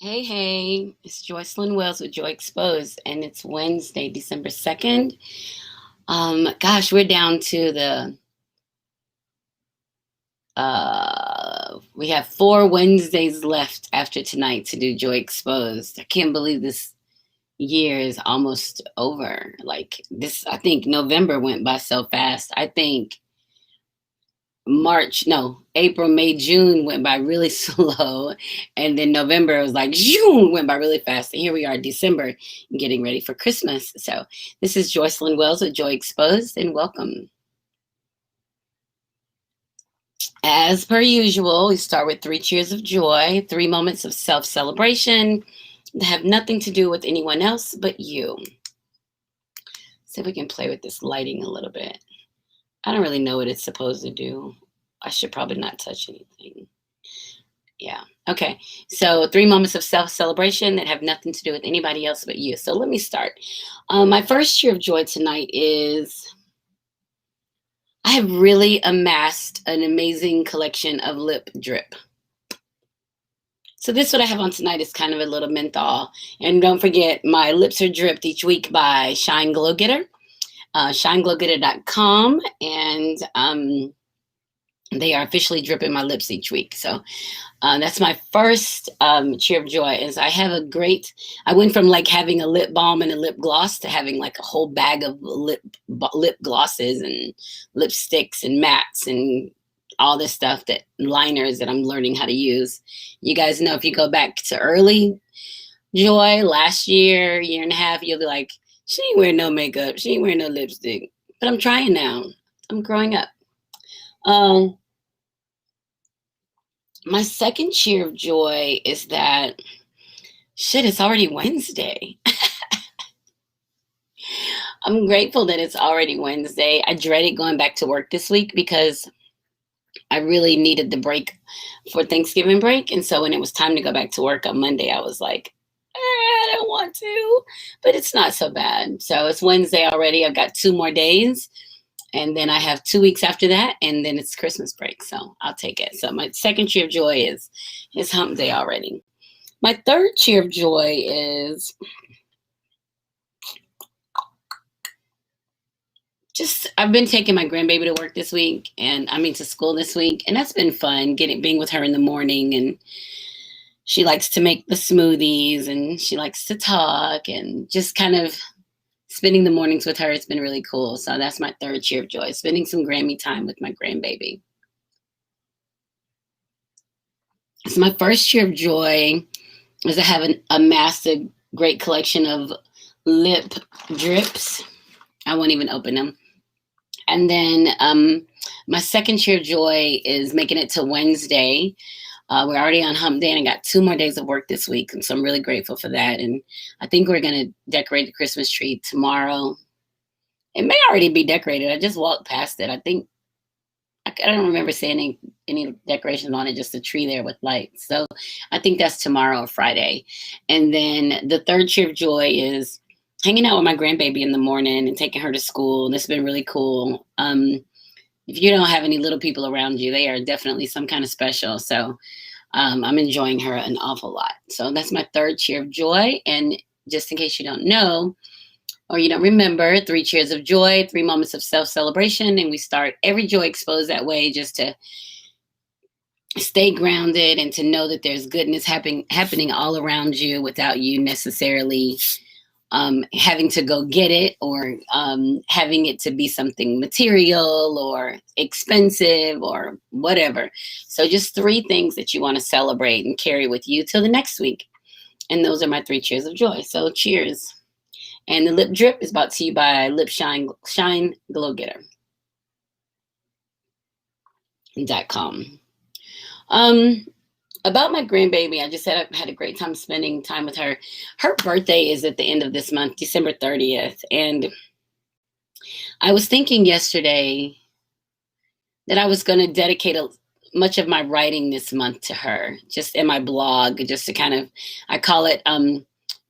Hey, hey, it's Joycelyn Wells with Joy Exposed, and it's Wednesday, December 2nd. Gosh, we're down to we have 4 Wednesdays left after tonight to do Joy Exposed. I can't believe this year is almost over. Like this, I think November went by so fast. I think March, no, April, May, June went by really slow. And then November was like, June went by really fast. And here we are, December, getting ready for Christmas. So this is Joycelyn Wells with Joy Exposed, and welcome. As per usual, we start with 3 cheers of joy, 3 moments of self celebration that have nothing to do with anyone else but you. See if we can play with this lighting a little bit. I don't really know what it's supposed to do. I should probably not touch anything. Yeah. Okay. So 3 moments of self celebration that have nothing to do with anybody else but you. So let me start. My first cheer of joy tonight is I have really amassed an amazing collection of lip drip. So this what I have on tonight is kind of a little menthol. And don't forget, my lips are dripped each week by Shine Glow Getter, shineglowgetter.com. And they are officially dripping my lips each week. So that's my first cheer of joy is I went from like having a lip balm and a lip gloss to having like a whole bag of lip glosses and lipsticks and mattes and all this stuff, that liners that I'm learning how to use. You guys know, if you go back to early joy, last year and a half, you'll be like, she ain't wearing no makeup, she ain't wearing no lipstick. But I'm trying now. I'm growing up. My second cheer of joy is that it's already Wednesday. I'm grateful that it's already Wednesday. I dreaded going back to work this week because I really needed the break for Thanksgiving break. And so when it was time to go back to work on Monday, I was like, I don't want to, but it's not so bad. So it's Wednesday already. I've got 2 more days. And then I have 2 weeks after that, and then it's Christmas break. So I'll take it. So my second cheer of joy is hump day already. My third cheer of joy is I've been taking my grandbaby to work this week, and to school this week, and that's been fun being with her in the morning. And she likes to make the smoothies, and she likes to talk, and just kind of spending the mornings with her. It's been really cool. So that's my third cheer of joy, spending some Grammy time with my grandbaby. So my first cheer of joy is I have amassed a great collection of lip drips. I won't even open them. And then my second cheer of joy is making it to Wednesday. We're already on hump day, and I got 2 more days of work this week. And so I'm really grateful for that. And I think we're going to decorate the Christmas tree tomorrow. It may already be decorated. I just walked past it. I don't remember seeing any decorations on it, just a tree there with lights. So I think that's tomorrow or Friday. And then the third cheer of joy is hanging out with my grandbaby in the morning and taking her to school. And it's been really cool. If you don't have any little people around you, they are definitely some kind of special. So I'm enjoying her an awful lot. So that's my third cheer of joy. And just in case you don't know or you don't remember, 3 cheers of joy, 3 moments of self-celebration. And we start every Joy Exposed that way, just to stay grounded and to know that there's goodness happening all around you without you necessarily having to go get it, or having it to be something material or expensive or whatever. So just 3 things that you want to celebrate and carry with you till the next week. And those are my 3 cheers of joy. So cheers. And the lip drip is brought to you by Shine Glow Getter.com. About my grandbaby, I just said I had a great time spending time with her. Her birthday is at the end of this month, December 30th. And I was thinking yesterday that I was going to dedicate much of my writing this month to her, just in my blog, just to kind of, I call it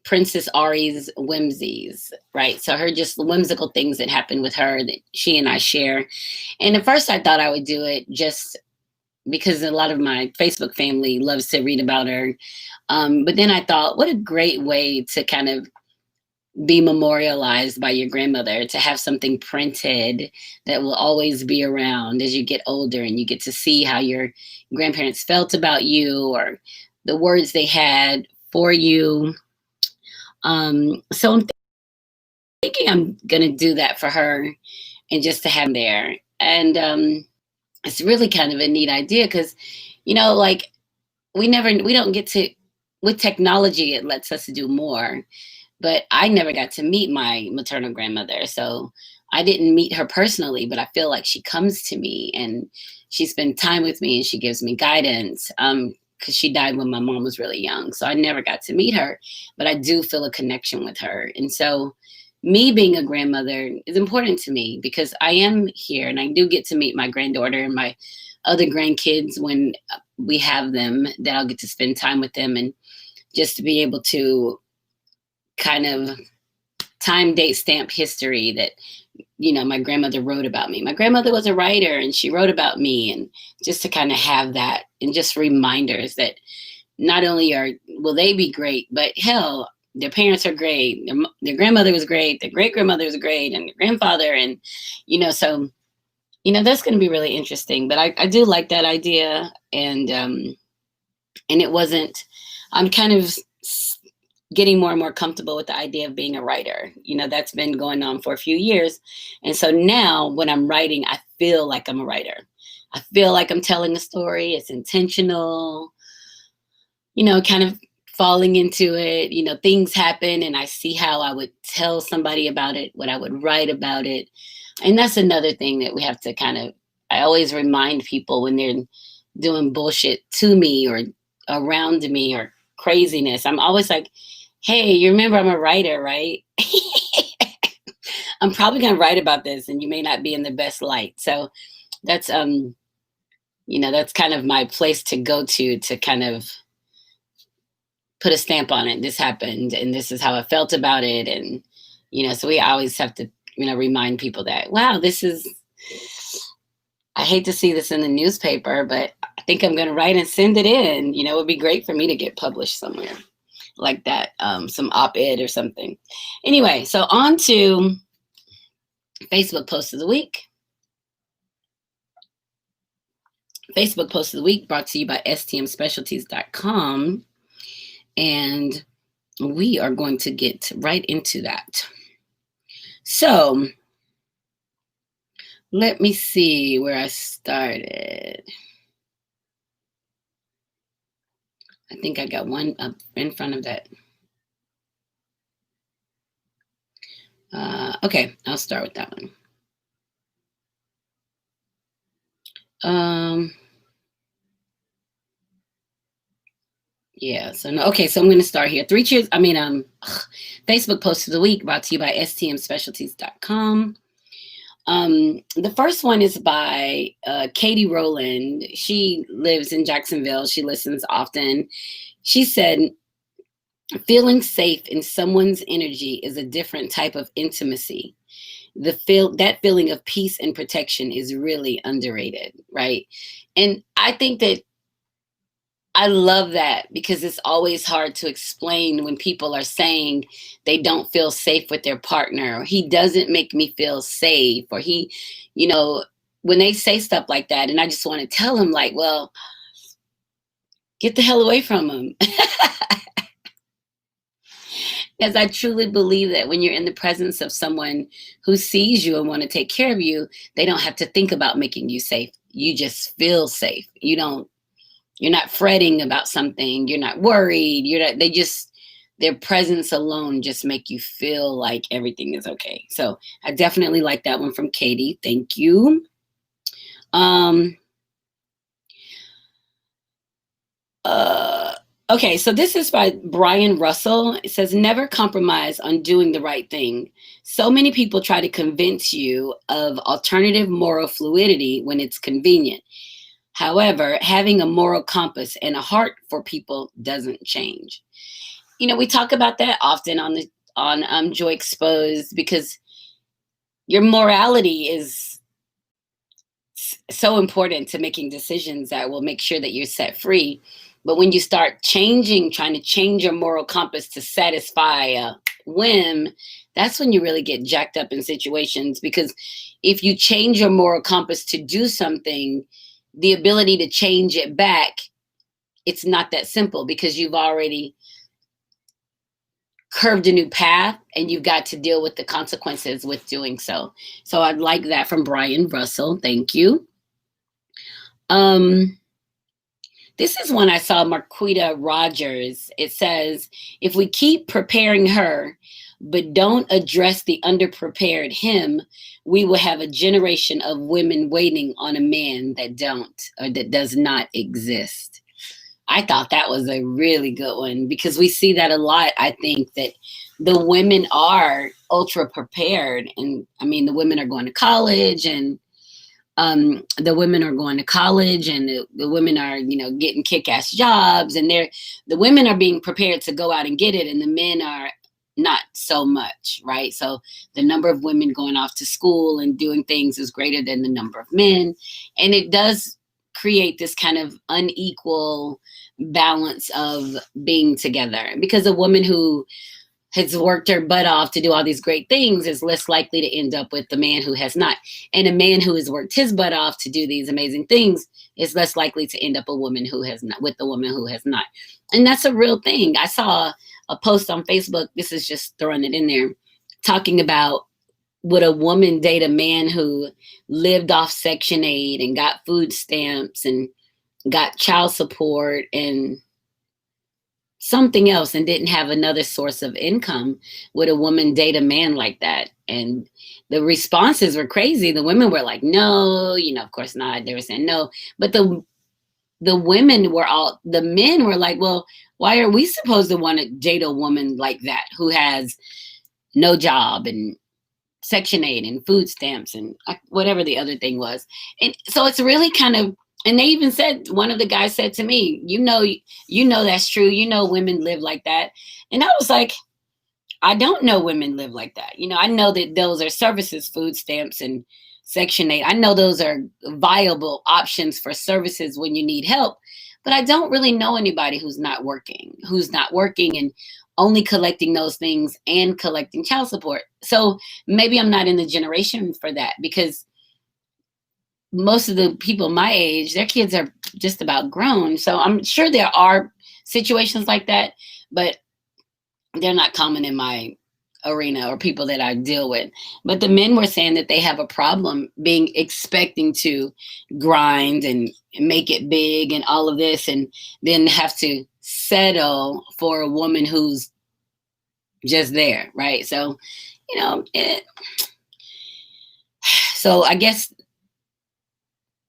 Princess Ari's whimsies, right? So her just whimsical things that happen with her that she and I share. And at first I thought I would do it just because a lot of my Facebook family loves to read about her. But then I thought, what a great way to kind of be memorialized by your grandmother, to have something printed that will always be around as you get older and you get to see how your grandparents felt about you or the words they had for you. So I'm thinking I'm going to do that for her and just to have there. And it's really kind of a neat idea because, like we don't get to, with technology, it lets us do more. But I never got to meet my maternal grandmother. So I didn't meet her personally, but I feel like she comes to me and she spends time with me and she gives me guidance. Because she died when my mom was really young. So I never got to meet her, but I do feel a connection with her. And so me being a grandmother is important to me because I am here and I do get to meet my granddaughter and my other grandkids when we have them, that I'll get to spend time with them and just to be able to kind of time date stamp history that my grandmother wrote about me. My grandmother was a writer and she wrote about me, and just to kind of have that and just reminders that not only will they be great, but hell, their parents are great, their grandmother was great, their great grandmother was great, and their grandfather, and so that's going to be really interesting. But I do like that idea, and it wasn't. I'm kind of getting more and more comfortable with the idea of being a writer. That's been going on for a few years. And so now when I'm writing, I feel like I'm a writer. I feel like I'm telling a story. It's intentional, kind of falling into it. Things happen and I see how I would tell somebody about it, what I would write about it. And that's another thing that we have to I always remind people when they're doing bullshit to me or around me or craziness. I'm always like, hey, you remember I'm a writer, right? I'm probably going to write about this and you may not be in the best light. So that's, that's kind of my place to go to kind of put a stamp on it. This happened and this is how I felt about it. And, so we always have to, remind people that, wow, I hate to see this in the newspaper, but I think I'm going to write and send it in. It would be great for me to get published somewhere like that, some op-ed or something. Anyway, so on to Facebook post of the week. Facebook post of the week brought to you by stmspecialties.com. And we are going to get right into that. So let me see where I started. I think I got one up in front of that. Okay, I'll start with that one. Yeah, so no, okay, so I'm going to start here. Facebook post of the week brought to you by stmspecialties.com. The first one is by Katie Rowland. She lives in Jacksonville. She listens often. She said, feeling safe in someone's energy is a different type of intimacy. That feeling of peace and protection is really underrated, right? And I think that I love that because it's always hard to explain when people are saying they don't feel safe with their partner, or he doesn't make me feel safe, or he, when they say stuff like that, and I just want to tell them like, well, get the hell away from him. Because I truly believe that when you're in the presence of someone who sees you and want to take care of you, they don't have to think about making you safe. You just feel safe. You're not fretting about something. You're not worried. Their presence alone just make you feel like everything is okay. So I definitely like that one from Katie. Thank you. Okay, so this is by Brian Russell. It says, never compromise on doing the right thing. So many people try to convince you of alternative moral fluidity when it's convenient. However, having a moral compass and a heart for people doesn't change. We talk about that often on Joy Exposed, because your morality is so important to making decisions that will make sure that you're set free. But when you start trying to change your moral compass to satisfy a whim, that's when you really get jacked up in situations. Because if you change your moral compass to do something, the ability to change it back, it's not that simple because you've already curved a new path and you've got to deal with the consequences with doing so. So I'd like that from Brian Russell. Thank you. This is one I saw, Marquita Rogers. It says, if we keep preparing her, but don't address the underprepared him, we will have a generation of women waiting on a man that does not exist. I thought that was a really good one because we see that a lot. I think that the women are ultra prepared, and I mean, the women are going to college and the women are going to college and the women are, getting kick-ass jobs, and the women are being prepared to go out and get it, and the men are not so much, right? So the number of women going off to school and doing things is greater than the number of men, and it does create this kind of unequal balance of being together, because a woman who has worked her butt off to do all these great things is less likely to end up with the man who has not. And a man who has worked his butt off to do these amazing things is less likely to end up with the woman who has not. And that's a real thing. I saw a post on Facebook, this is just throwing it in there, talking about would a woman date a man who lived off Section 8 and got food stamps and got child support and something else and didn't have another source of income? Would a woman date a man like that? And the responses were crazy. The women were like, no, of course not. They were saying no. But the men were like, well, why are we supposed to want to date a woman like that who has no job and Section 8 and food stamps and whatever the other thing was? And so it's really kind of, and they even said, one of the guys said to me, you know that's true. Women live like that. And I was like, I don't know women live like that. I know that those are services, food stamps and Section 8. I know those are viable options for services when you need help. But I don't really know anybody who's not working and only collecting those things and collecting child support. So maybe I'm not in the generation for that, because most of the people my age, their kids are just about grown. So I'm sure there are situations like that, but they're not common in my arena or people that I deal with. But the men were saying that they have a problem expecting to grind and make it big and all of this, and then have to settle for a woman who's just there, right? So, so I guess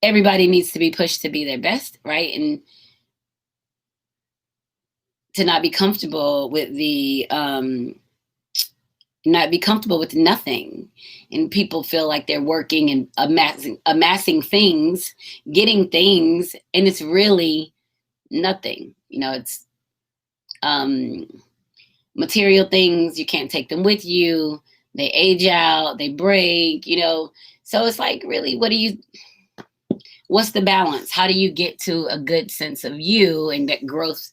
everybody needs to be pushed to be their best, right? And to not be comfortable with nothing. And people feel like they're working and amassing things, getting things, and it's really nothing. It's material things. You can't take them with you. They age out, they break, So it's like, really, what's the balance? How do you get to a good sense of you and that growth?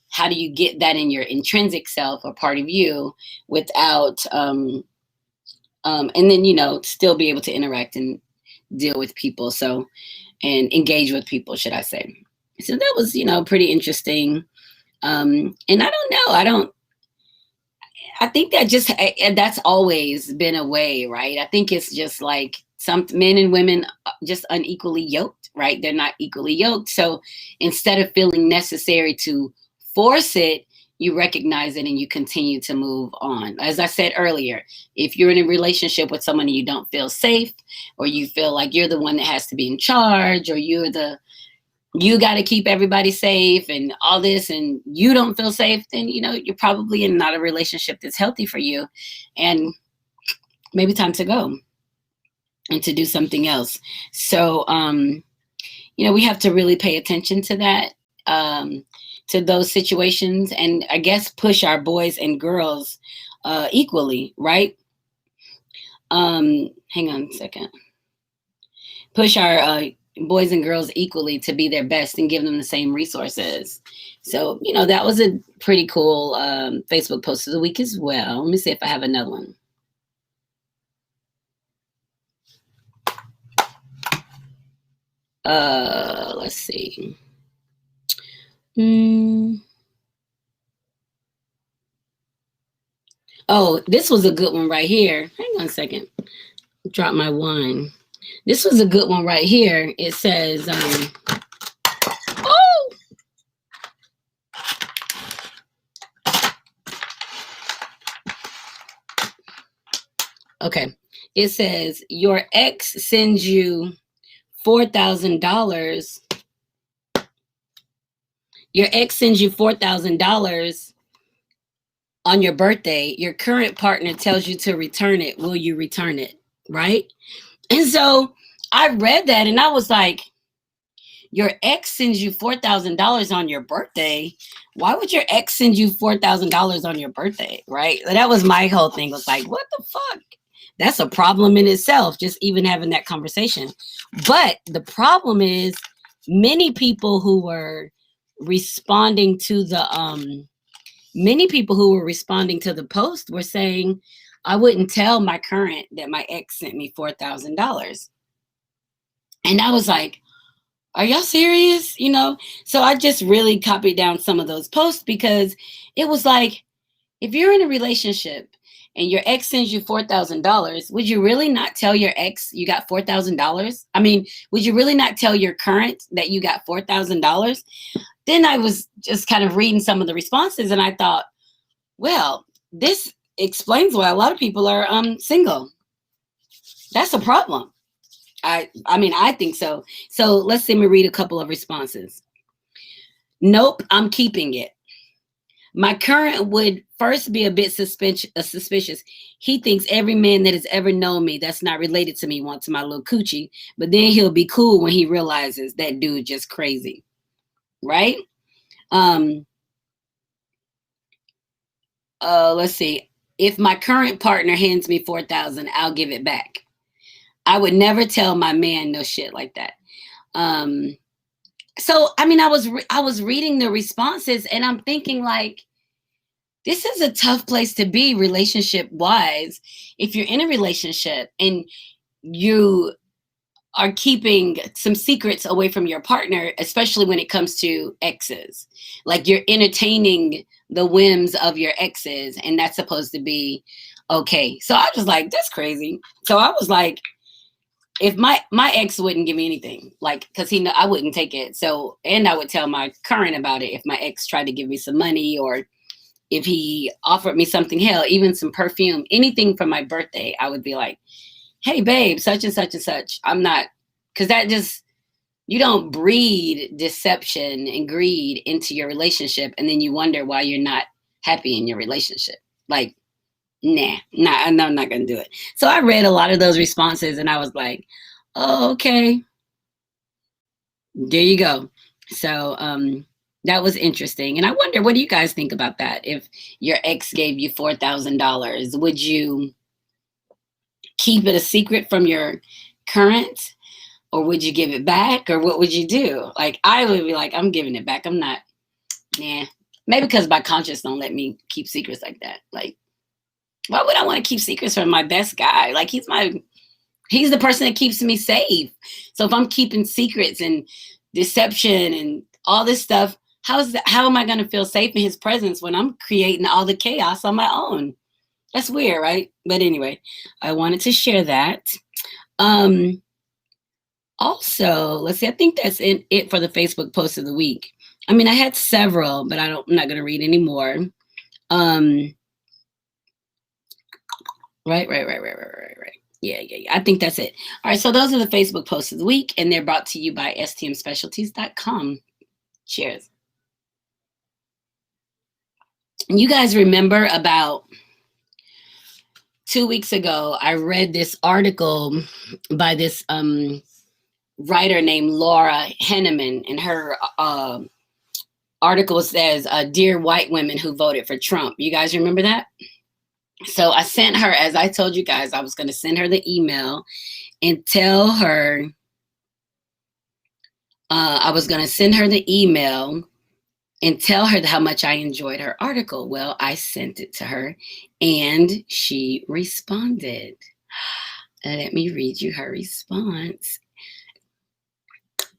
How do you get that in your intrinsic self or part of you without, and then, still be able to interact and deal with people. So, and engage with people, should I say. So that was, pretty interesting. And I don't know. I think that's always been a way, right? I think it's just like some men and women just unequally yoked, right? They're not equally yoked. So instead of feeling necessary to force it, you recognize it and you continue to move on. As I said earlier, if you're in a relationship with someone and you don't feel safe, or you feel like you're the one that has to be in charge, or you got to keep everybody safe and all this, and you don't feel safe, then, you're probably in not a relationship that's healthy for you, and maybe time to go and to do something else. So, we have to really pay attention to that, to those situations, and I guess push our boys and girls equally, right? Hang on a second. push our boys and girls equally to be their best and give them the same resources. So, that was a pretty cool Facebook post of the week as well. Let me see if I have another one. Let's see. Oh, this was a good one right here. Hang on a second. Drop my wine. This was a good one right here. It says, oh! Okay. It says, your ex sends you $4,000. Your ex sends you $4,000 on your birthday. Your current partner tells you to return it. Will you return it? Right? And so I read that and I was like, your ex sends you $4,000 on your birthday. Why would your ex send you $4,000 on your birthday? Right? That was my whole thing. Was like, what the fuck? That's a problem in itself, just even having that conversation. But the problem is many people who were responding to the post were saying, I wouldn't tell my current that my ex sent me $4,000. And I was like, are y'all serious? So I just really copied down some of those posts because it was like, if you're in a relationship and your ex sends you $4,000, would you really not tell your ex you got $4,000? I mean, would you really not tell your current that you got $4,000? Then I was just kind of reading some of the responses and I thought, well, this explains why a lot of people are single. That's a problem. I mean, I think so. So let's see me read a couple of responses. Nope, I'm keeping it. My current would first be a bit suspicious. He thinks every man that has ever known me that's not related to me wants my little coochie, but then he'll be cool when he realizes that dude just crazy. Right? Let's see. If my current partner hands me $4,000, I'll give it back. I would never tell my man no shit like that. So, I mean, I was reading the responses and I'm thinking like, this is a tough place to be relationship wise. If you're in a relationship and you are keeping some secrets away from your partner, especially when it comes to exes, like you're entertaining the whims of your exes and that's supposed to be okay. So I was like, that's crazy. So I was like, if my ex wouldn't give me anything, like, cause I wouldn't take it. So, and I would tell my current about it if my ex tried to give me some money or if he offered me something, hell, even some perfume, anything for my birthday, I would be like, hey babe, such and such and such. I'm not, cause that just, you don't breed deception and greed into your relationship. And then you wonder why you're not happy in your relationship. Like, nah, I'm not going to do it. So I read a lot of those responses and I was like, oh, okay, there you go. So, that was interesting. And I wonder, what do you guys think about that? If your ex gave you $4,000, would you keep it a secret from your current or would you give it back or what would you do? Like, I would be like, I'm giving it back. I'm not, nah, maybe because my conscience don't let me keep secrets like that. Like, why would I want to keep secrets from my best guy? Like, he's the person that keeps me safe. So if I'm keeping secrets and deception and all this stuff, how am I going to feel safe in his presence when I'm creating all the chaos on my own? That's weird, right? But anyway, I wanted to share that. Also, let's see, I think that's it for the Facebook post of the week. I mean, I had several, but I'm not going to read any more. Right. Yeah. I think that's it. All right. So those are the Facebook posts of the week, and they're brought to you by stmspecialties.com. Cheers. And you guys remember about 2 weeks ago, I read this article by this writer named Laura Henneman, and her article says, Dear White Women Who Voted for Trump. You guys remember that? So I sent her, as I told you guys, I was going to send her the email and tell her I was going to send her the email and tell her how much I enjoyed her article. Well, I sent it to her and she responded. Let me read you her response.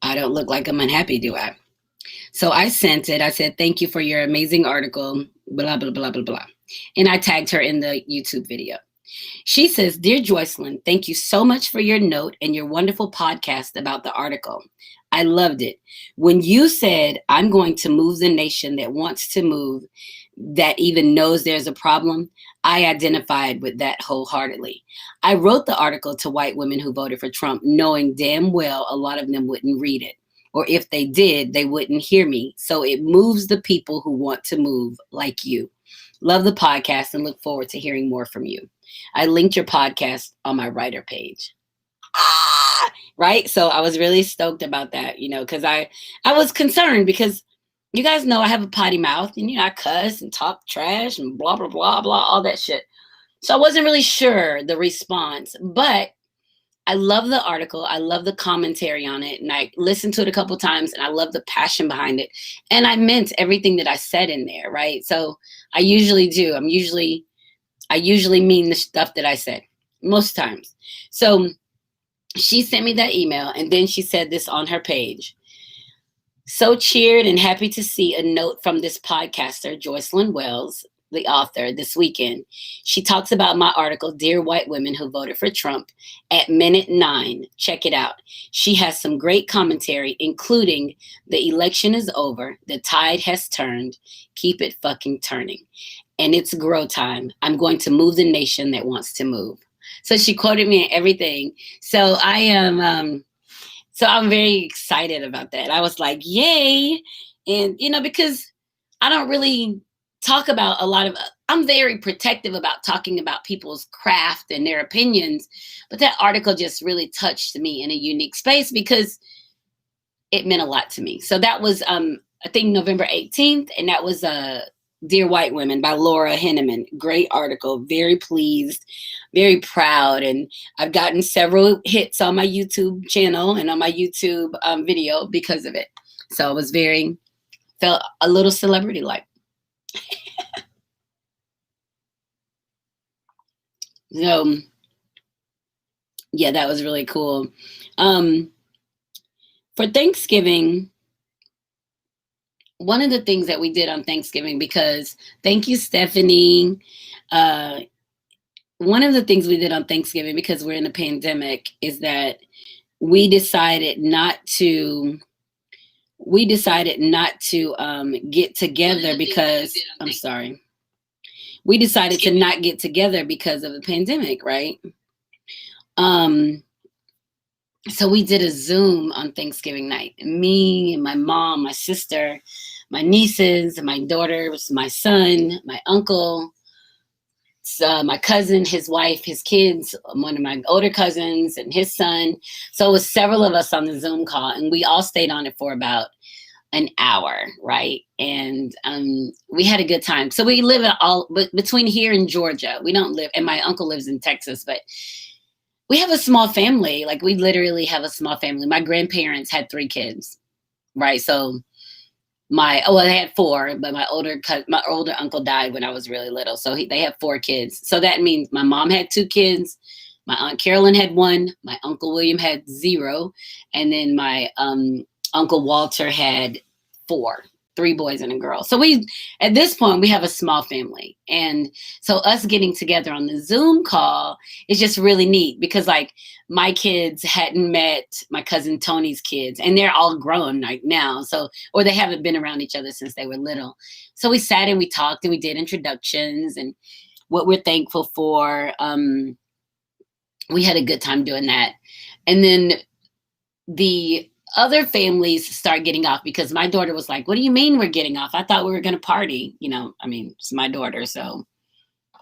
I don't look like I'm unhappy, do I? So I sent it. I said, thank you for your amazing article, blah, blah, blah, blah, blah. And I tagged her in the YouTube video. She says, Dear Joycelyn, thank you so much for your note and your wonderful podcast about the article. I loved it. When you said, I'm going to move the nation that wants to move, that even knows there's a problem, I identified with that wholeheartedly. I wrote the article to white women who voted for Trump, knowing damn well a lot of them wouldn't read it. Or if they did, they wouldn't hear me. So it moves the people who want to move like you. Love the podcast and look forward to hearing more from you. I linked your podcast on my writer page. Right? So I was really stoked about that, because I was concerned because you guys know I have a potty mouth and, I cuss and talk trash and blah, blah, blah, blah, all that shit. So I wasn't really sure the response, but I love the article. I love the commentary on it. And I listened to it a couple of times and I love the passion behind it. And I meant everything that I said in there, right? So I usually do. I usually mean the stuff that I said most times. So she sent me that email and then she said this on her page. So cheered and happy to see a note from this podcaster, Joycelyn Wells, the author, this weekend. She talks about my article, Dear White Women Who Voted for Trump, at minute 9. Check it out. She has some great commentary, including the election is over, the tide has turned, keep it fucking turning. And it's grow time. I'm going to move the nation that wants to move. So she quoted me and everything. So I am, I'm very excited about that. I was like, yay. And, because I don't really talk about I'm very protective about talking about people's craft and their opinions. But that article just really touched me in a unique space because it meant a lot to me. So that was, I think, November 18th. And that was Dear White Women by Laura Henneman. Great article. Very pleased, very proud. And I've gotten several hits on my YouTube channel and on my YouTube video because of it. So I felt a little celebrity-like. So, yeah, that was really cool. For Thanksgiving, one of the things that we did on Thanksgiving, because thank you, Stephanie. One of the things we did on Thanksgiving, because we're in a pandemic, is that we decided not to get together because we decided to not get together because of the pandemic, right? So we did a Zoom on Thanksgiving night. Me and my mom, my sister, my nieces, my daughters, my son, my uncle, my cousin, his wife, his kids, one of my older cousins and his son. So it was several of us on the Zoom call and we all stayed on it for about an hour, right? And we had a good time. So we live between here and Georgia. We don't live, and my uncle lives in Texas, but we have a small family. Like we literally have a small family. My grandparents had 3 kids, right? So they had 4, but my older uncle died when I was really little. So they have 4 kids. So that means my mom had 2 kids. My Aunt Carolyn had 1. My Uncle William had 0. And then my Uncle Walter had 4, 3 boys and a girl. So at this point, we have a small family. And so us getting together on the Zoom call is just really neat because like my kids hadn't met my cousin Tony's kids and they're all grown like now. So, or they haven't been around each other since they were little. So we sat and we talked and we did introductions and what we're thankful for. We had a good time doing that. And then the other families start getting off because my daughter was like, what do you mean we're getting off? I thought we were going to party. It's my daughter. So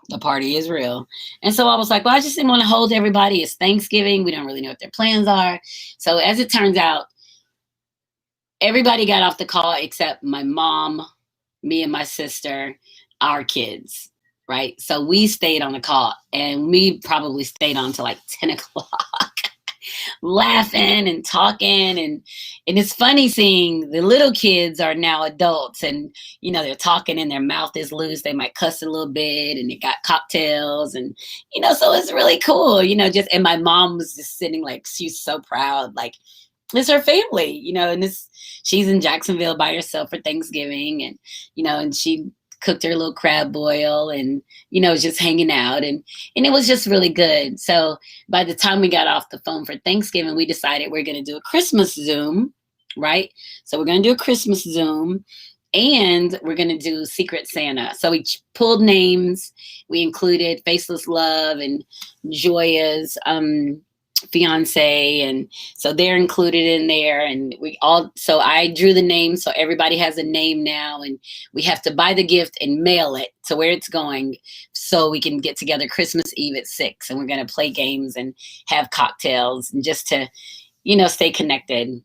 the party is real. And so I was like, well, I just didn't want to hold everybody. It's Thanksgiving. We don't really know what their plans are. So as it turns out, everybody got off the call except my mom, me and my sister, our kids. Right. So we stayed on the call and we probably stayed on till like 10 o'clock. laughing and talking. And it's funny seeing the little kids are now adults, and, they're talking and their mouth is loose. They might cuss a little bit, and they got cocktails, and, so it's really cool, and my mom was just sitting like, she's so proud. Like, it's her family, and she's in Jacksonville by herself for Thanksgiving, and she cooked her little crab boil, and, was just hanging out, and it was just really good. So by the time we got off the phone for Thanksgiving, we decided we're going to do a Christmas Zoom, right? So we're going to do a Christmas Zoom, and we're going to do Secret Santa. So we pulled names. We included Faceless Love and Joya's fiance, and so they're included in there, and so I drew the name, so everybody has a name now, and we have to buy the gift and mail it to where it's going, so we can get together Christmas Eve at 6, and we're going to play games and have cocktails, and just to stay connected.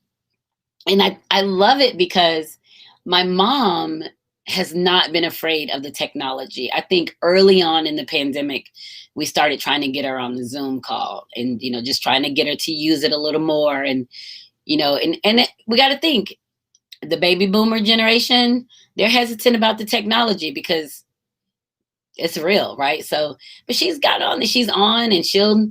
And I love it because my mom has not been afraid of the technology. I think early on in the pandemic, we started trying to get her on the Zoom call, and, just trying to get her to use it a little more. And, we got to think, the baby boomer generation, they're hesitant about the technology because it's real, right? So, but she's on, and she'll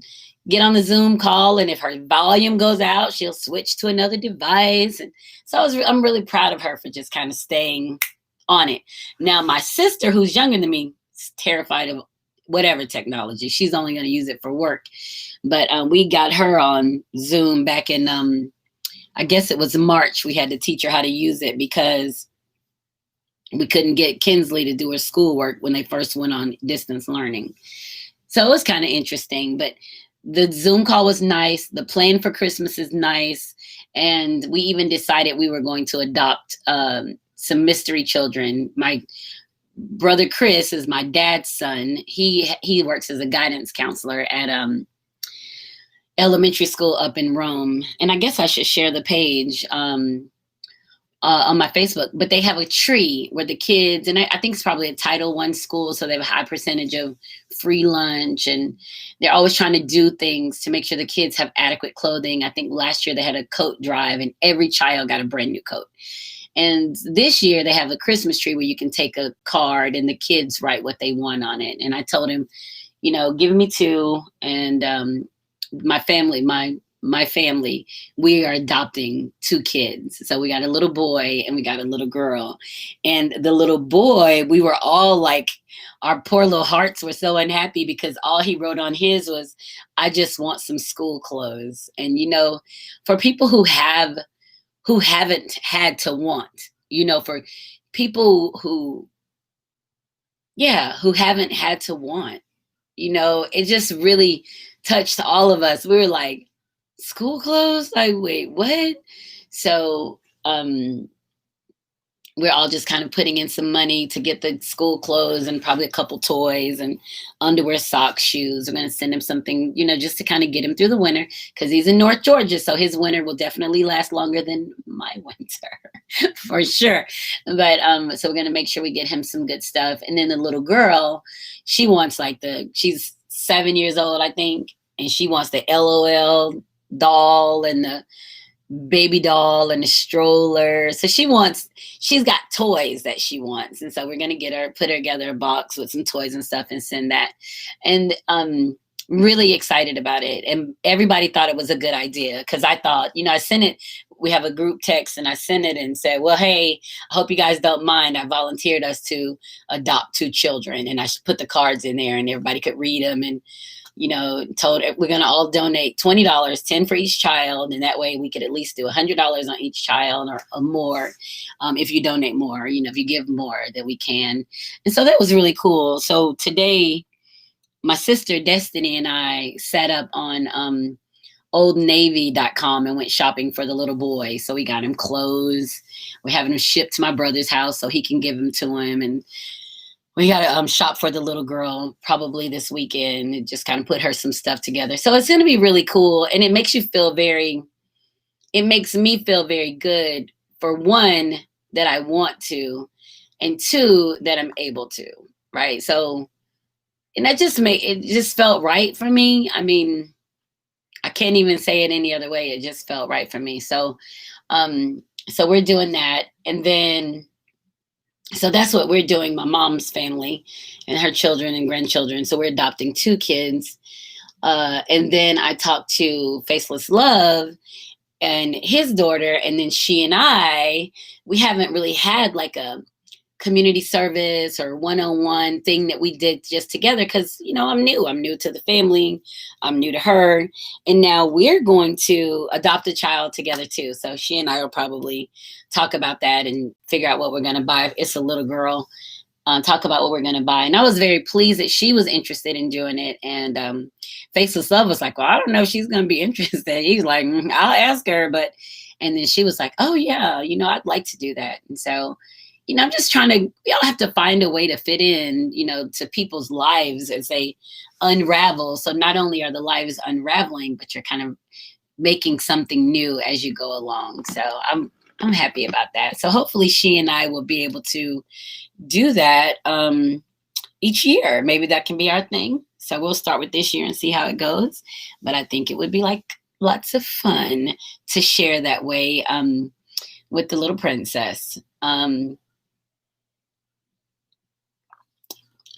get on the Zoom call, and if her volume goes out, she'll switch to another device. And so I'm really proud of her for just kind of staying on it. Now, my sister, who's younger than me, is terrified of whatever technology. She's only going to use it for work. But we got her on Zoom back in, I guess it was March. We had to teach her how to use it because we couldn't get Kinsley to do her schoolwork when they first went on distance learning. So it was kind of interesting, but the Zoom call was nice. The plan for Christmas is nice. And we even decided we were going to adopt some mystery children. My brother Chris is my dad's son. He works as a guidance counselor at elementary school up in Rome. And I guess I should share the page on my Facebook. But they have a tree where the kids, and I think it's probably a Title I school, so they have a high percentage of free lunch, and they're always trying to do things to make sure the kids have adequate clothing. I think last year they had a coat drive, and every child got a brand new coat. And this year they have a Christmas tree where you can take a card and the kids write what they want on it. And I told him, give me 2, and my family, we are adopting 2 kids. So we got a little boy and we got a little girl. And the little boy, we were all like, our poor little hearts were so unhappy because all he wrote on his was, I just want some school clothes. And, for people who haven't had to want, for people who haven't had to want, it just really touched all of us. We were like, school clothes? Like, wait, what? So we're all just kind of putting in some money to get the school clothes and probably a couple toys and underwear, socks, shoes. We're going to send him something, just to kind of get him through the winter, because he's in North Georgia. So his winter will definitely last longer than my winter for sure. But so we're going to make sure we get him some good stuff. And then the little girl, she wants she's 7 years old, I think. And she wants the LOL doll and the baby doll and the stroller. So she's got toys that she wants. And so we're going to put her together a box with some toys and stuff and send that. And really excited about it. And everybody thought it was a good idea, because I thought, I sent it. We have a group text, and I sent it and said, well, hey, I hope you guys don't mind. I volunteered us to adopt 2 children. And I put the cards in there and everybody could read them. And told we're going to all donate $20, 10 for each child. And that way we could at least do $100 on each child or more. If you donate more, if you give more, that we can. And so that was really cool. So today, my sister Destiny and I sat up on oldnavy.com and went shopping for the little boy. So we got him clothes. We're having him shipped to my brother's house so he can give them to him. And we got to shop for the little girl probably this weekend and just kind of put her some stuff together. So it's going to be really cool. And it makes me feel very good, for one, that I want to, and 2, that I'm able to, right? So, and that it just felt right for me. I mean, I can't even say it any other way. It just felt right for me. So we're doing that. And then, so that's what we're doing, my mom's family and her children and grandchildren. So we're adopting 2 kids. And then I talked to Faceless Love and his daughter. And then she and we haven't really had like a community service or one-on-one thing that we did just together because I'm new to the family, I'm new to her, and now we're going to adopt a child together too. So she and I will probably talk about that and figure out what we're going to buy. It's a little girl. Talk about what we're going to buy. And I was very pleased that she was interested in doing it. And Faceless Love was like, well, I don't know if she's going to be interested. He's like, I'll ask her. And then she was like, oh yeah, I'd like to do that. And so, I'm just we all have to find a way to fit in, to people's lives as they unravel. So not only are the lives unraveling, but you're kind of making something new as you go along. So I'm happy about that. So hopefully she and I will be able to do that each year. Maybe that can be our thing. So we'll start with this year and see how it goes. But I think it would be like lots of fun to share that way with the little princess.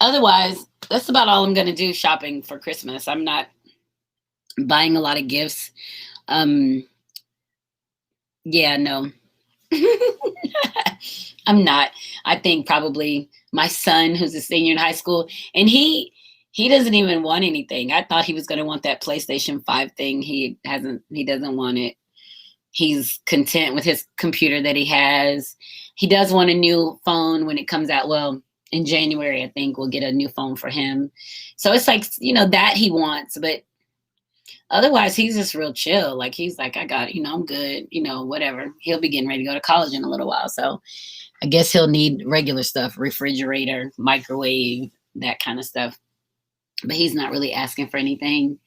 Otherwise, that's about all I'm going to do shopping for Christmas. I'm not buying a lot of gifts. Yeah, no. I'm not. I think probably my son, who's a senior in high school, and he doesn't even want anything. I thought he was going to want that PlayStation 5 thing. He doesn't want it. He's content with his computer that he has. He does want a new phone when it comes out. Well, in January, I think we'll get a new phone for him. So it's like, that he wants, but otherwise he's just real chill. Like he's like, I got it, I'm good, whatever. He'll be getting ready to go to college in a little while. So I guess he'll need regular stuff, refrigerator, microwave, that kind of stuff. But he's not really asking for anything.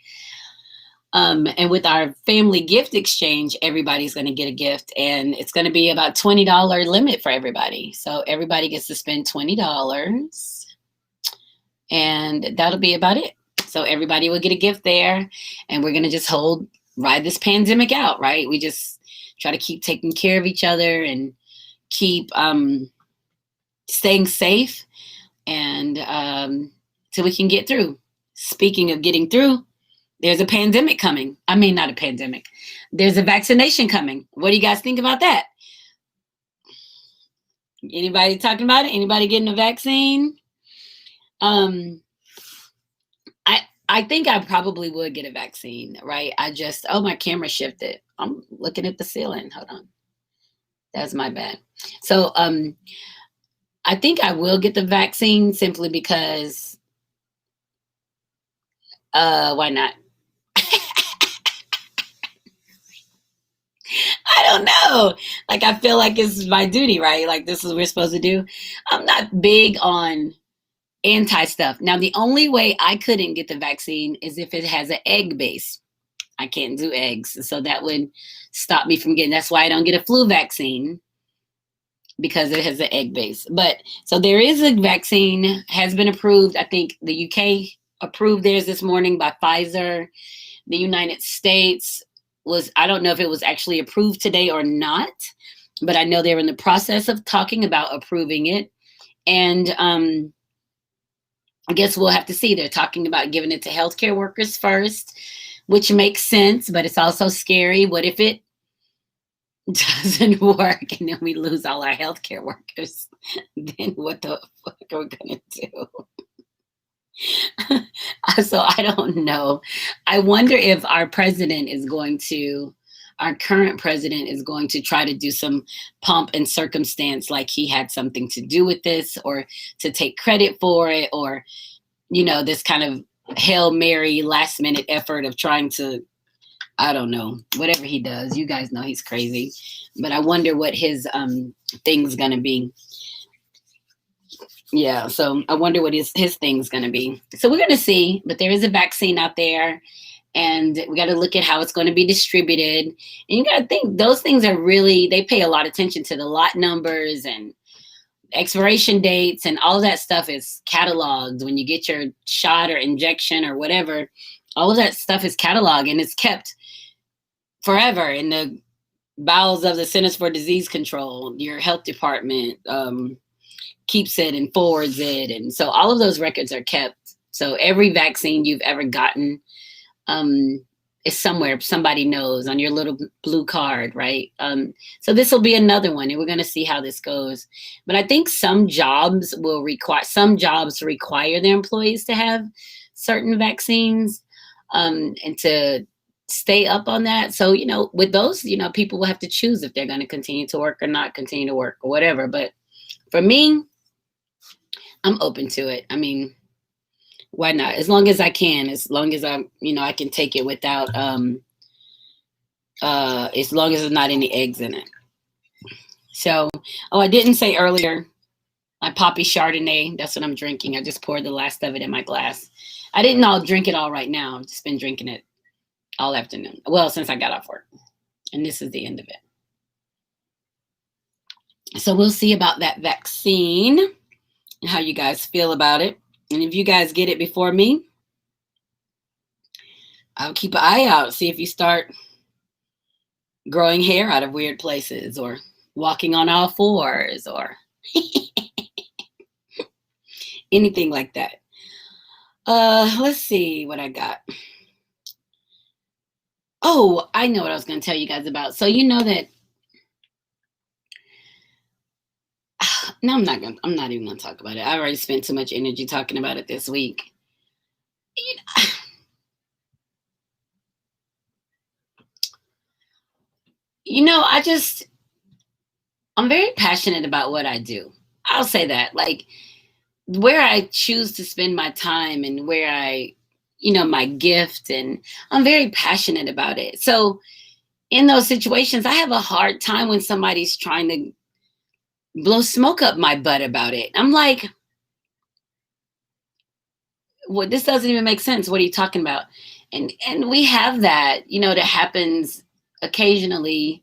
And with our family gift exchange, everybody's going to get a gift, and it's going to be about $20 limit for everybody. So everybody gets to spend $20, and that'll be about it. So everybody will get a gift there, and we're going to just ride this pandemic out, right? We just try to keep taking care of each other and keep staying safe, and so we can get through. Speaking of getting through, there's a pandemic coming. I mean, not a pandemic. There's a vaccination coming. What do you guys think about that? Anybody talking about it? Anybody getting a vaccine? I think I probably would get a vaccine, right? My camera shifted. I'm looking at the ceiling. Hold on. That's my bad. So I think I will get the vaccine simply because why not? I don't know. Like, I feel like it's my duty, right? Like, this is what we're supposed to do. I'm not big on anti stuff. Now, the only way I couldn't get the vaccine is if it has an egg base. I can't do eggs. So that would stop me from getting, that's why I don't get a flu vaccine, because it has an egg base. But so there is a vaccine, has been approved. I think the UK approved theirs this morning by Pfizer. The United States I don't know if it was actually approved today or not, but I know they're in the process of talking about approving it. And I guess we'll have to see. They're talking about giving it to healthcare workers first, which makes sense, but it's also scary. What if it doesn't work and then we lose all our healthcare workers? Then what the fuck are we gonna do? So I don't know. I wonder if our current president is going to try to do some pomp and circumstance, like he had something to do with this, or to take credit for it, or, this kind of Hail Mary last minute effort of trying to, I don't know, whatever he does. You guys know he's crazy, but I wonder what his thing's gonna be. Yeah, so I wonder what his thing's going to be. So we're going to see, but there is a vaccine out there, and we got to look at how it's going to be distributed. And you got to think, those things are really, they pay a lot of attention to the lot numbers and expiration dates, and all of that stuff is cataloged. When you get your shot or injection or whatever, all of that stuff is cataloged, and it's kept forever in the bowels of the Centers for Disease Control. Your health department keeps it and forwards it. And so all of those records are kept. So every vaccine you've ever gotten is somewhere. Somebody knows on your little blue card, right? So this will be another one, and we're going to see how this goes. But I think some jobs require their employees to have certain vaccines and to stay up on that. So, with those, people will have to choose if they're going to continue to work or not continue to work or whatever. But for me, I'm open to it. I mean, why not? As long as I can, as long as I can take it without, as long as there's not any eggs in it. So, I didn't say earlier, my poppy chardonnay, that's what I'm drinking. I just poured the last of it in my glass. I didn't all drink it all right now. I've just been drinking it all afternoon. Well, since I got off work. And this is the end of it. So we'll see about that vaccine and how you guys feel about it. And if you guys get it before me, I'll keep an eye out, see if you start growing hair out of weird places or walking on all fours or anything like that. Let's see what I got. Oh, I know what I was going to tell you guys about. So you know that. No, I'm not even going to talk about it. I already spent too much energy talking about it this week. I'm very passionate about what I do. I'll say that. Like, where I choose to spend my time and where my gift, and I'm very passionate about it. So in those situations, I have a hard time when somebody's trying to blow smoke up my butt about it. I'm like, well, this doesn't even make sense. What are you talking about? And we have that, that happens occasionally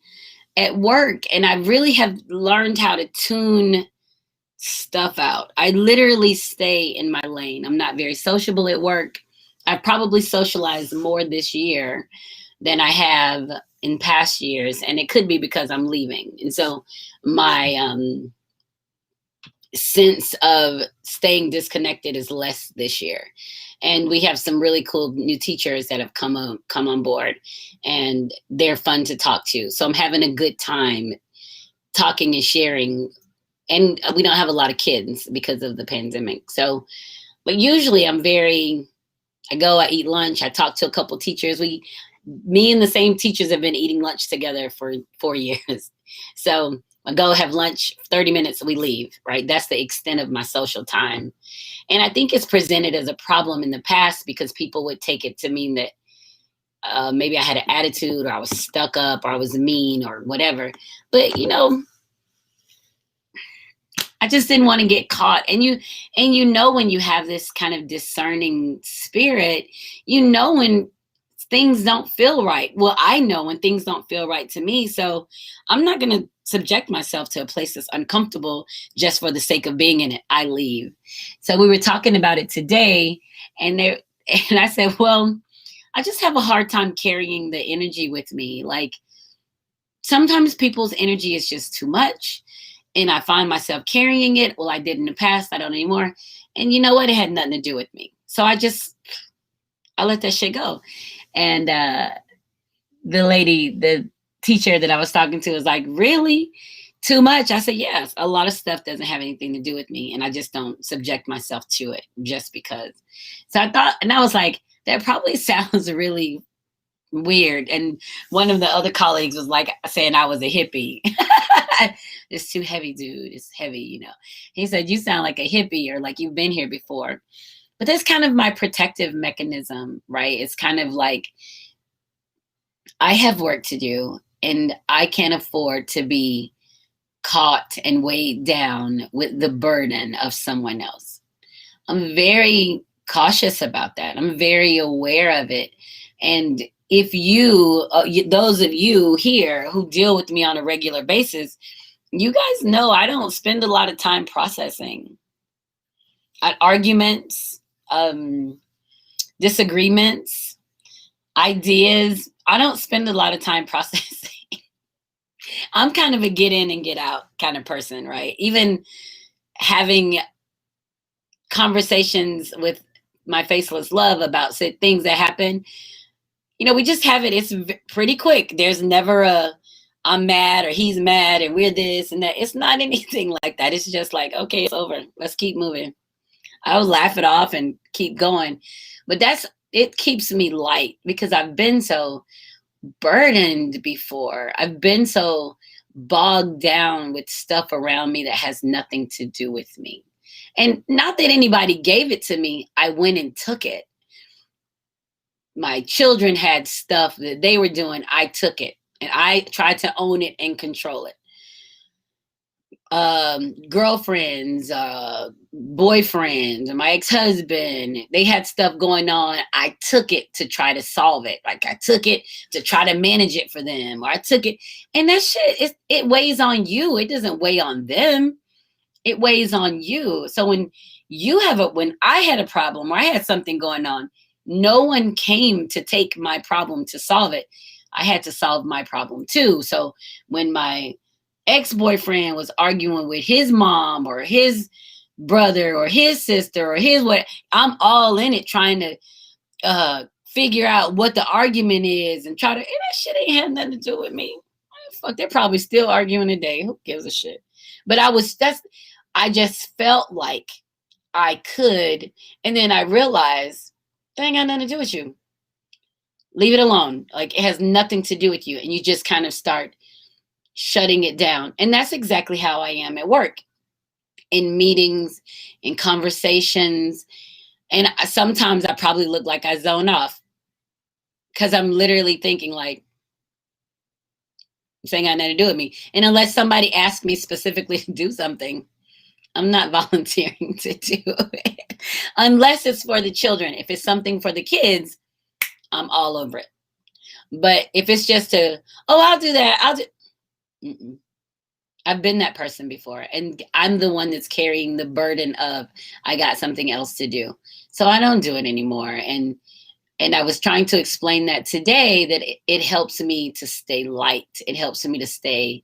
at work. And I really have learned how to tune stuff out. I literally stay in my lane. I'm not very sociable at work. I've probably socialized more this year than I have in past years. And it could be because I'm leaving. And so my sense of staying disconnected is less this year. And we have some really cool new teachers that have come on board, and they're fun to talk to. So I'm having a good time talking and sharing. And we don't have a lot of kids because of the pandemic. So, but usually I go, I eat lunch, I talk to a couple teachers. Me and the same teachers have been eating lunch together for 4 years. So I go have lunch, 30 minutes, we leave, right? That's the extent of my social time. And I think it's presented as a problem in the past because people would take it to mean that maybe I had an attitude or I was stuck up or I was mean or whatever. But, I just didn't want to get caught. And when you have this kind of discerning spirit, when things don't feel right. Well, I know when things don't feel right to me. So I'm not going to subject myself to a place that's uncomfortable just for the sake of being in it. I leave. So we were talking about it today, and I said, well, I just have a hard time carrying the energy with me. Like, sometimes people's energy is just too much. And I find myself carrying it. Well, I did in the past. I don't anymore. And you know what? It had nothing to do with me. So I let that shit go. And the teacher that I was talking to was like, really? Too much? I said, yes. A lot of stuff doesn't have anything to do with me. And I just don't subject myself to it just because. So I was like, that probably sounds really weird. And one of the other colleagues was like saying I was a hippie. It's too heavy, dude. It's heavy, He said, you sound like a hippie or like you've been here before. But that's kind of my protective mechanism, right? It's kind of like I have work to do and I can't afford to be caught and weighed down with the burden of someone else. I'm very cautious about that. I'm very aware of it. And if those of you here who deal with me on a regular basis, you guys know I don't spend a lot of time processing arguments, disagreements, ideas. I don't spend a lot of time processing. I'm kind of a get in and get out kind of person, right? Even having conversations with my faceless love about say, things that happen, we just have it. It's pretty quick. There's never a I'm mad or he's mad and we're this and that. It's not anything like that. It's just like, okay, it's over. Let's keep moving. I'll laugh it off and keep going. But it keeps me light because I've been so burdened before. I've been so bogged down with stuff around me that has nothing to do with me. And not that anybody gave it to me, I went and took it. My children had stuff that they were doing, I took it and I tried to own it and control it. Girlfriends, boyfriends, my ex-husband, they had stuff going on. I took it to try to solve it. Like I took it to try to manage it for them, or I took it, and that shit, it weighs on you. It doesn't weigh on them. It weighs on you. So when I had a problem or I had something going on, no one came to take my problem to solve it. I had to solve my problem too. So when my ex-boyfriend was arguing with his mom or his brother or his sister or his what, I'm all in it trying to figure out what the argument is and try to, and that shit ain't had nothing to do with me. Fuck, they're probably still arguing today. Who gives a shit? But I just felt like I could, and then I realized that ain't got nothing to do with you. Leave it alone. Like it has nothing to do with you. And you just kind of start shutting it down. And that's exactly how I am at work, in meetings, in conversations. And sometimes I probably look like I zone off because I'm literally thinking like, saying got nothing to do with me. And unless somebody asks me specifically to do something, I'm not volunteering to do it. Unless it's for the children. If it's something for the kids, I'm all over it. But if it's just I'll do that. Mm-mm. I've been that person before, and I'm the one that's carrying the burden of I got something else to do, so I don't do it anymore. And I was trying to explain that today that it helps me to stay light. It helps me to stay,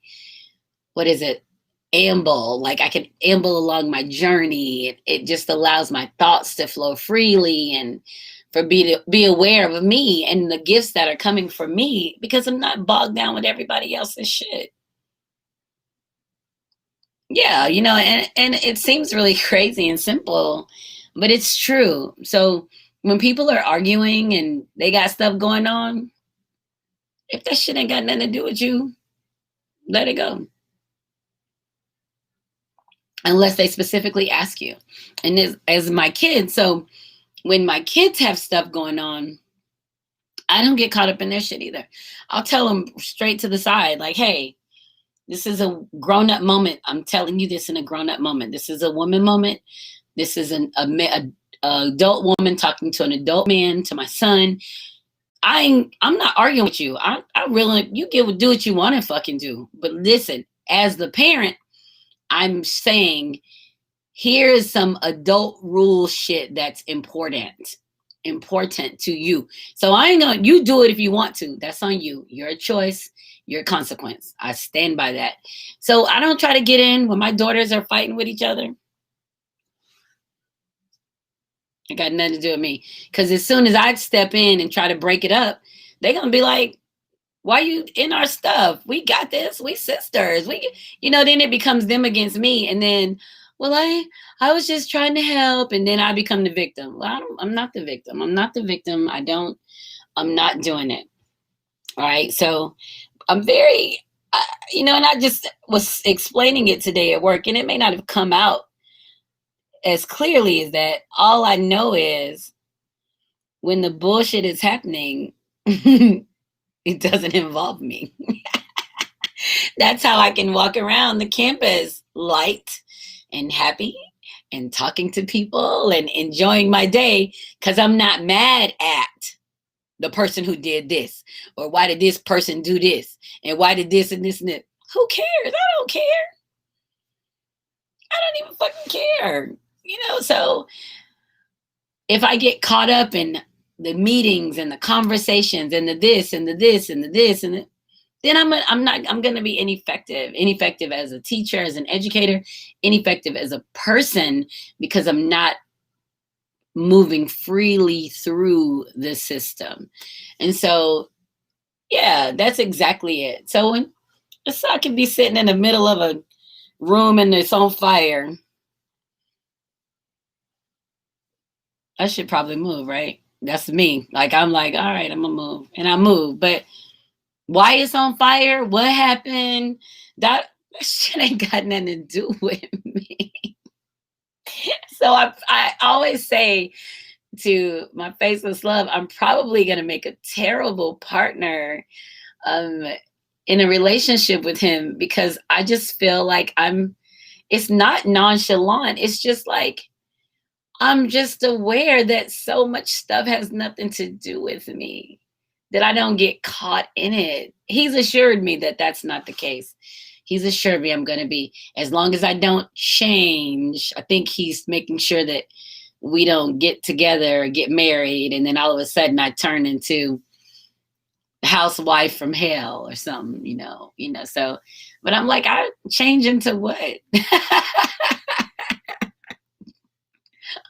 what is it? Amble. Like I can amble along my journey. It just allows my thoughts to flow freely and for me to be aware of me and the gifts that are coming for me because I'm not bogged down with everybody else's shit. Yeah, and it seems really crazy and simple, but it's true. So when people are arguing and they got stuff going on, if that shit ain't got nothing to do with you, let it go. Unless they specifically ask you. And as my kids, so when my kids have stuff going on, I don't get caught up in their shit either. I'll tell them straight to the side, like, hey, this is a grown-up moment. I'm telling you this in a grown-up moment. This is a woman moment. This is a adult woman talking to an adult man, to my son. I'm not arguing with you. I really, you do what you want to fucking do. But listen, as the parent, I'm saying here is some adult rule shit that's important to you. So I ain't gonna, you do it if you want to. That's on you. Your choice, your consequence. I stand by that. So I don't try to get in when my daughters are fighting with each other. It got nothing to do with me. Because as soon as I step in and try to break it up, they're gonna be like, why you in our stuff? We got this. We sisters. Then it becomes them against me. And then, well, I was just trying to help. And then I become the victim. Well, I'm not the victim. I'm not the victim. I'm not doing it. All right. So I'm very, and I just was explaining it today at work, and it may not have come out as clearly as that. All I know is when the bullshit is happening, it doesn't involve me. That's how I can walk around the campus light and happy and talking to people and enjoying my day because I'm not mad at the person who did this, or why did this person do this, and why did this and this and that. Who cares? I don't care. I don't even fucking care. So if I get caught up in the meetings and the conversations and the this and the this and the this and the, then I'm going to be ineffective as a teacher, as an educator, ineffective as a person, because I'm not moving freely through the system. And so, yeah, that's exactly it. So when I could be sitting in the middle of a room and it's on fire, I should probably move, right? That's me. Like, I'm like, all right, I'm gonna move, and I move. But why it's on fire? What happened? That shit ain't got nothing to do with me. So I always say to my faceless love, I'm probably gonna make a terrible partner um in a relationship with him, because I just feel like it's not nonchalant. It's just like I'm just aware that so much stuff has nothing to do with me, that I don't get caught in it. He's assured me that that's not the case. He's assured me I'm going to be, as long as I don't change. I think he's making sure that we don't get together, get married, and then all of a sudden I turn into housewife from hell or something, So, but I'm like, I change into what?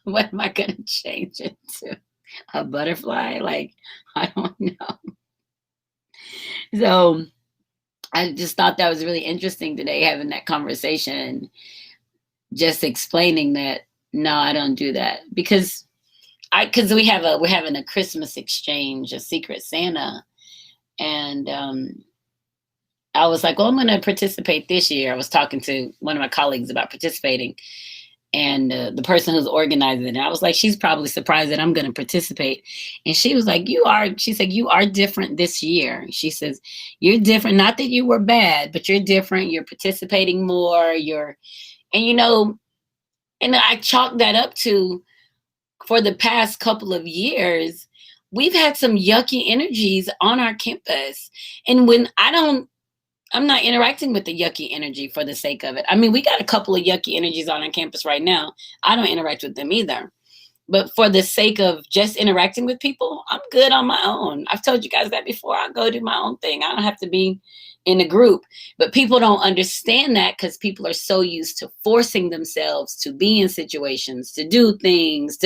What am I going to change into? A butterfly? Like, I don't know. So I just thought that was really interesting today, having that conversation, just explaining that, no, I don't do that, because we're having a Christmas exchange, a secret Santa. And I was like, well, I'm going to participate this year. I was talking to one of my colleagues about participating, and the person who's organizing it, and I was like, she's probably surprised that I'm going to participate. And she was like, she said, you are different this year. She says, you're different. Not that you were bad, but you're different. You're participating more. And I chalked that up to, for the past couple of years, we've had some yucky energies on our campus. And when I'm not interacting with the yucky energy for the sake of it. I mean, we got a couple of yucky energies on our campus right now. I don't interact with them either. But for the sake of just interacting with people, I'm good on my own. I've told you guys that before. I go do my own thing. I don't have to be in a group. But people don't understand that, because people are so used to forcing themselves to be in situations, to do things.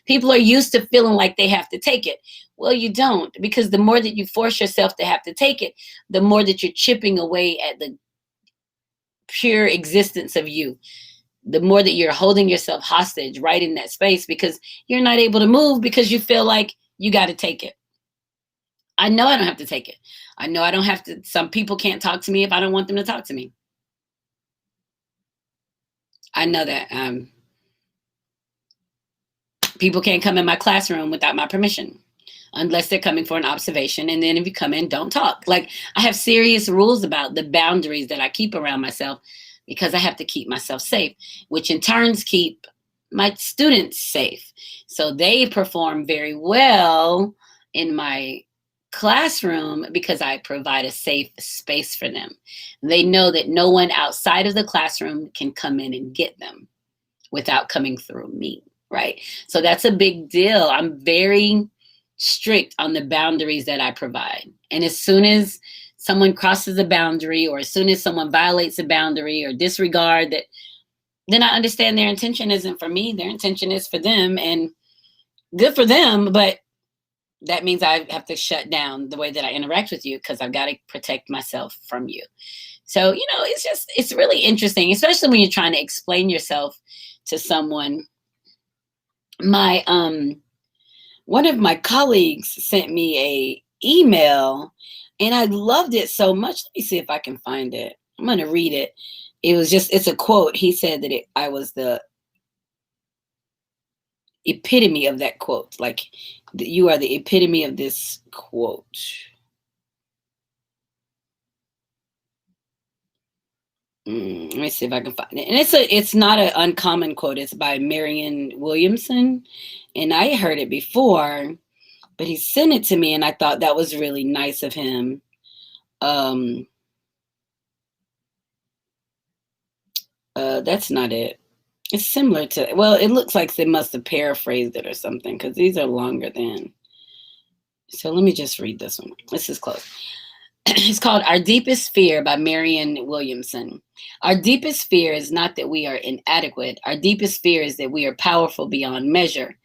People are used to feeling like they have to take it. Well, you don't, because the more that you force yourself to have to take it, the more that you're chipping away at the pure existence of you. The more that you're holding yourself hostage right in that space, because you're not able to move, because you feel like you got to take it. I know I don't have to take it. I know I don't have to. Some people can't talk to me if I don't want them to talk to me. I know that. People can't come in my classroom without my permission, unless they're coming for an observation. And then if you come in, don't talk. Like, I have serious rules about the boundaries that I keep around myself, because I have to keep myself safe, which in turns keep my students safe. So they perform very well in my classroom, because I provide a safe space for them. They know that no one outside of the classroom can come in and get them without coming through me, right? So that's a big deal. I'm very strict on the boundaries that I provide. And as soon as someone crosses a boundary, or as soon as someone violates a boundary or disregard that, then I understand their intention isn't for me. Their intention is for them, and good for them. But that means I have to shut down the way that I interact with you, because I've got to protect myself from you. So, it's really interesting, especially when you're trying to explain yourself to someone. My one of my colleagues sent me a email, and I loved it so much. Let me see if I can find it. I'm going to read it. It's a quote. He said that I was the epitome of that quote. Like, you are the epitome of this quote. Let me see if I can find it. And it's not an uncommon quote. It's by Marianne Williamson. And I heard it before, but he sent it to me, and I thought that was really nice of him. That's not it. It's similar to, well, it looks like they must have paraphrased it or something, because these are longer than. So let me just read this one. This is close. It's called Our Deepest Fear by Marianne Williamson. Our deepest fear is not that we are inadequate. Our deepest fear is that we are powerful beyond measure.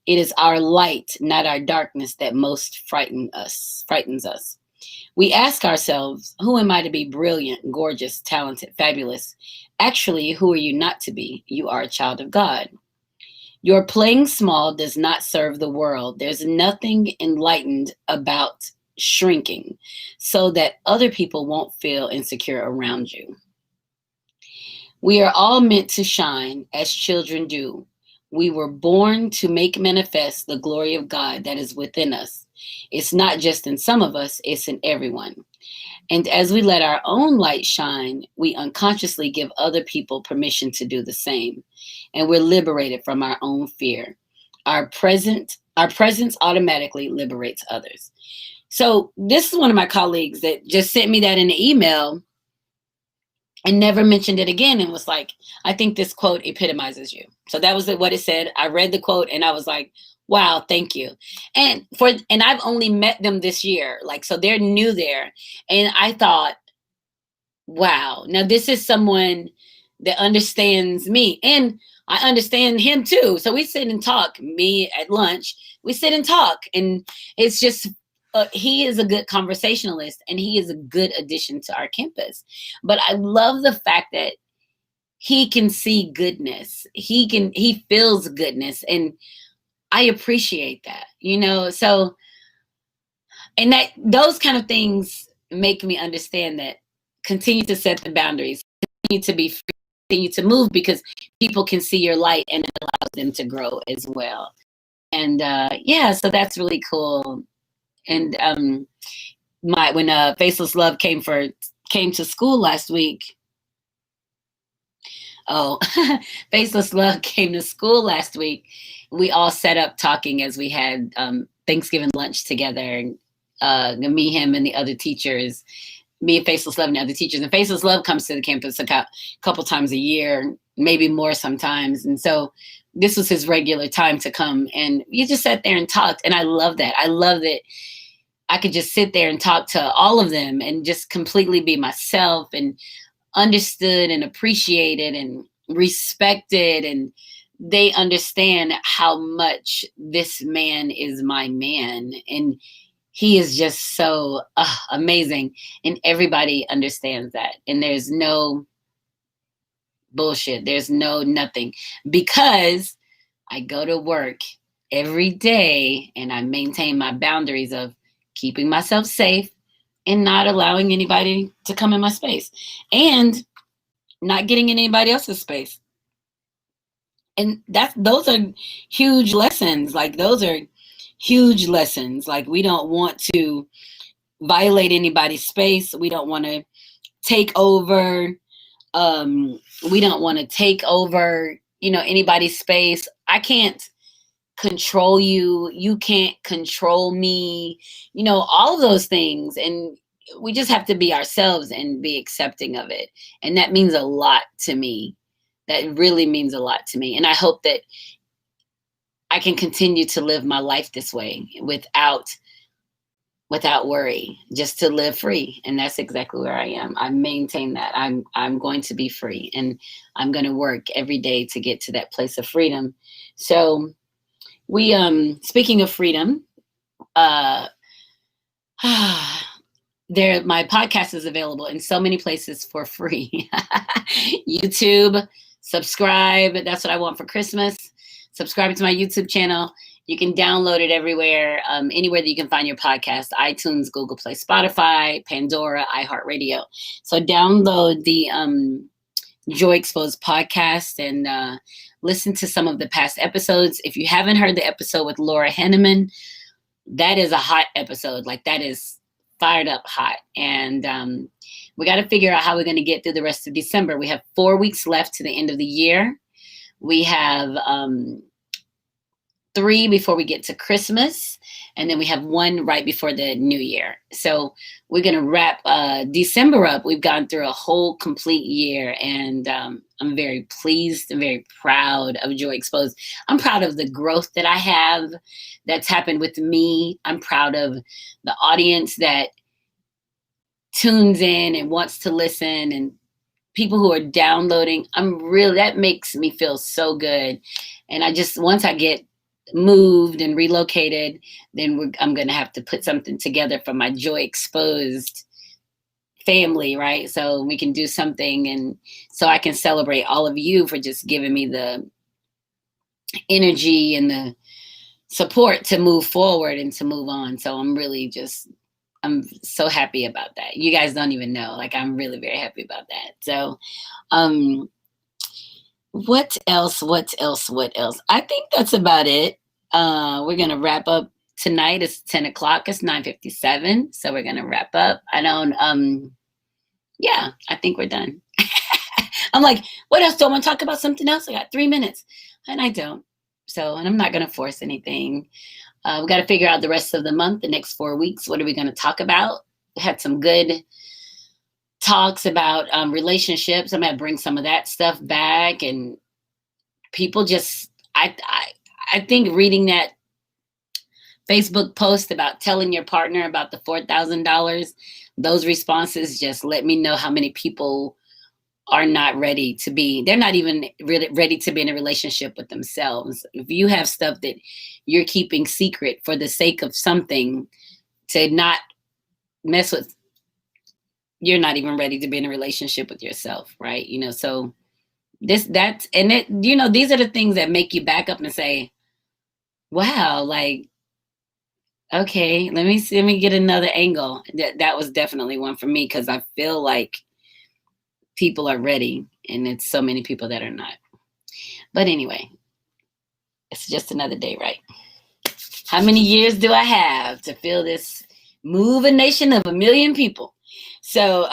It is our light, not our darkness, that most frightens us. We ask ourselves, who am I to be brilliant, gorgeous, talented, fabulous? Actually, who are you not to be? You are a child of God. Your playing small does not serve the world. There's nothing enlightened about shrinking so that other people won't feel insecure around you. We are all meant to shine as children do. We were born to make manifest the glory of God that is within us. It's not just in some of us, it's in everyone. And as we let our own light shine, we unconsciously give other people permission to do the same. And we're liberated from our own fear. Our presence automatically liberates others. So this is one of my colleagues that just sent me that in an email and never mentioned it again and was like, I think this quote epitomizes you. So that was what it said. I read the quote and I was like, wow, thank you. And I've only met them this year. Like, so they're new there. And I thought, wow, now this is someone that understands me and I understand him too. So we sit and talk, me at lunch, we sit and talk, and it's just, he is a good conversationalist and he is a good addition to our campus. But I love the fact that he can see goodness. He feels goodness. And I appreciate that, so, and that those kind of things make me understand that continue to set the boundaries, continue to be free, continue to move because people can see your light and it allows them to grow as well. And yeah, so that's really cool. And when Faceless Love came to school last week. Oh, Faceless Love came to school last week. We all set up talking as we had Thanksgiving lunch together. Me, him, and the other teachers. Me and Faceless Love and the other teachers. And Faceless Love comes to the campus a couple times a year, maybe more sometimes. And so this was his regular time to come. And we just sat there and talked. And I love that. I love that I could just sit there and talk to all of them and just completely be myself and understood and appreciated and respected. And they understand how much this man is my man. And he is just so amazing. And everybody understands that. And there's no bullshit. There's no nothing. Because I go to work every day and I maintain my boundaries of keeping myself safe and not allowing anybody to come in my space and not getting in anybody else's space. And those are huge lessons. Like, those are huge lessons. Like, we don't want to violate anybody's space. We don't want to take over. We don't want to take over, anybody's space. I can't control you. You can't control me, all of those things. And we just have to be ourselves and be accepting of it. And that means a lot to me. That really means a lot to me. And I hope that I can continue to live my life this way without worry, just to live free. And that's exactly where I am. I maintain that. I'm going to be free, and I'm going to work every day to get to that place of freedom. So we, speaking of freedom, my podcast is available in so many places for free. YouTube, subscribe. That's what I want for Christmas. Subscribe to my YouTube channel. You can download it everywhere, anywhere that you can find your podcast: iTunes, Google Play, Spotify, Pandora, iHeartRadio. So download the Joy Exposed podcast and listen to some of the past episodes. If you haven't heard the episode with Laura Henneman, that is a hot episode. Like, that is fired up hot. And we got to figure out how we're going to get through the rest of December. We have 4 weeks left to the end of the year. We have 3 before we get to Christmas. And then we have 1 right before the new year. So we're going to wrap December up. We've gone through a whole complete year. And I'm I'm very pleased and very proud of Joy Exposed. I'm proud of the growth that I have that's happened with me. I'm proud of the audience that tunes in and wants to listen, and people who are downloading. That makes me feel so good. And once I get moved and relocated, then I'm going to have to put something together for my Joy Exposed family, right? So we can do something, and so I can celebrate all of you for just giving me the energy and the support to move forward and to move on. So I'm so happy about that. You guys don't even know. Like, I'm really very happy about that. So what else? I think that's about it. We're gonna wrap up tonight. It's 10 o'clock. It's 9:57. So we're gonna wrap up. Yeah, I think we're done. I'm like, what else? Do I want to talk about something else? I got 3 minutes. And I don't. So, and I'm not gonna force anything. We've got to figure out the rest of the month, the next 4 weeks. What are we going to talk about? We had some good talks about relationships. I'm going to bring some of that stuff back. And people I think reading that Facebook post about telling your partner about the $4,000, those responses just let me know how many people are not ready to be. They're not even really ready to be in a relationship with themselves. If you have stuff that you're keeping secret for the sake of something to not mess with, you're not even ready to be in a relationship with yourself, right? So these are the things that make you back up and say, wow, like, okay, let me get another angle. That was definitely one for me, because I feel like people are ready, and it's so many people that are not. But anyway, it's just another day, right? How many years do I have to fill this moving nation of 1 million people? So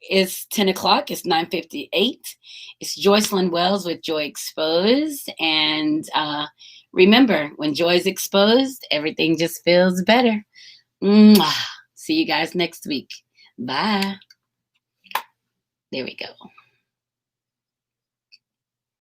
it's 10 o'clock. It's 9:58. It's Joycelyn Wells with Joy Exposed. And remember, when joy is exposed, everything just feels better. Mwah. See you guys next week. Bye. There we go.